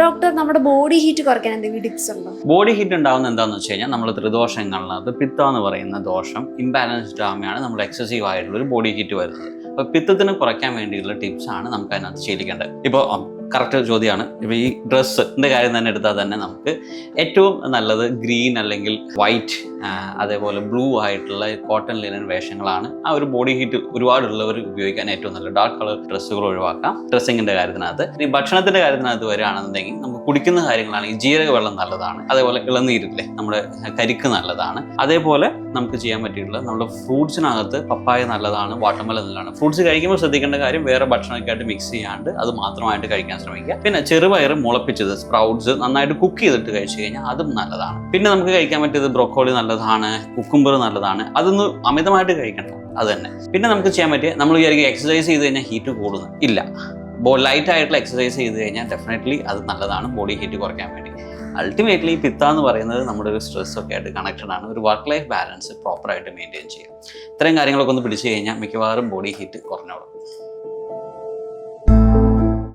Doctor, നമ്മുടെ body heat കുറയ്ക്കാൻ എന്തെങ്കിലും ടിപ്സ് ഉണ്ടോ? ബോഡി ഹീറ്റ് ഉണ്ടാകുന്ന എന്താണെന്ന് വെച്ച് കഴിഞ്ഞാൽ നമ്മൾ ത്രിദോഷങ്ങളിനകത്ത് പിത്ത എന്ന് പറയുന്ന ദോഷം ഇംബാലൻസ്ഡ് ആകുമ്പോഴാണ് നമ്മൾ എക്സസീവ് ആയിട്ടുള്ള ഒരു ബോഡി ഹീറ്റ് വരുന്നത്. അപ്പോൾ പിത്തത്തിന് കുറയ്ക്കാൻ വേണ്ടിയുള്ള ടിപ്സാണ് നമുക്ക് അതിനകത്ത് ശീലിക്കേണ്ടത്. ഇപ്പോൾ കറക്റ്റ് ചോദ്യമാണ്. ഇപ്പോൾ ഈ ഡ്രസ്സിൻ്റെ കാര്യം തന്നെ എടുത്താൽ തന്നെ നമുക്ക് ഏറ്റവും നല്ലത് ഗ്രീൻ അല്ലെങ്കിൽ വൈറ്റ്, അതേപോലെ ബ്ലൂ ആയിട്ടുള്ള കോട്ടൺ ലിനൻ വേഷങ്ങളാണ് ആ ഒരു ബോഡി ഹീറ്റ് ഒരുപാടുള്ളവർ ഉപയോഗിക്കാൻ ഏറ്റവും നല്ലത്. ഡാർക്ക് കളർ ഡ്രസ്സുകൾ ഒഴിവാക്കാം ഡ്രസ്സിങ്ങിൻ്റെ കാര്യത്തിനകത്ത്. ഈ ഭക്ഷണത്തിൻ്റെ കാര്യത്തിനകത്ത് വരികയാണെന്നുണ്ടെങ്കിൽ നമുക്ക് കുടിക്കുന്ന കാര്യങ്ങളാണെങ്കിൽ ജീരക വെള്ളം നല്ലതാണ്. അതേപോലെ ഇളനീരില്ലേ, നമ്മുടെ കരിക്ക് നല്ലതാണ്. അതേപോലെ നമുക്ക് ചെയ്യാൻ പറ്റിയിട്ടുള്ളത് നമ്മുടെ ഫ്രൂട്ട്സിനകത്ത് പപ്പായ നല്ലതാണ്, വാട്ടർമെലൺ നല്ലതാണ്. ഫ്രൂട്ട്സ് കഴിക്കുമ്പോൾ ശ്രദ്ധിക്കേണ്ട കാര്യം വേറെ ഭക്ഷണമൊക്കെ ആയിട്ട് മിക്സ് ചെയ്യാണ്ട് അത് മാത്രമായിട്ട് കഴിക്കാൻ ശ്രമിക്കുക. പിന്നെ ചെറുപയർ മുളപ്പിച്ചത്, സ്പ്രൗട്ട്സ് നന്നായിട്ട് കുക്ക് ചെയ്തിട്ട് കഴിച്ചു കഴിഞ്ഞാൽ അതും നല്ലതാണ്. പിന്നെ നമുക്ക് കഴിക്കാൻ പറ്റിയത് ബ്രോക്കോളി നല്ലതാണ്, കുക്കുംബർ നല്ലതാണ്. അതൊന്നും അമിതമായിട്ട് കഴിക്കണ്ട, അത് തന്നെ. പിന്നെ നമുക്ക് ചെയ്യാൻ പറ്റിയ, നമ്മൾ വിചാരിക്കും എക്സസൈസ് ചെയ്ത് കഴിഞ്ഞാൽ ഹീറ്റ് കൂടുന്നു, ഇല്ല. ലൈറ്റ് ആയിട്ടുള്ള എക്സസൈസ് ചെയ്ത് കഴിഞ്ഞാൽ ഡെഫിനറ്റ്ലി അത് നല്ലതാണ് ബോഡി ഹീറ്റ് കുറയ്ക്കാൻ വേണ്ടി. അൾട്ടിമേറ്റ്ലി പിത്ത എന്ന് പറയുന്നത് നമ്മുടെ ഒരു സ്ട്രെസ്സൊക്കെ ആയിട്ട് കണക്റ്റഡ് ആണ്. ഒരു വർക്ക് ലൈഫ് ബാലൻസ് പ്രോപ്പറായിട്ട് മെയിൻറ്റെയിൻ ചെയ്യാം. ഇത്രയും കാര്യങ്ങളൊക്കെ ഒന്ന് പിടിച്ചു കഴിഞ്ഞാൽ മിക്കവാറും ബോഡി ഹീറ്റ് കുറഞ്ഞു.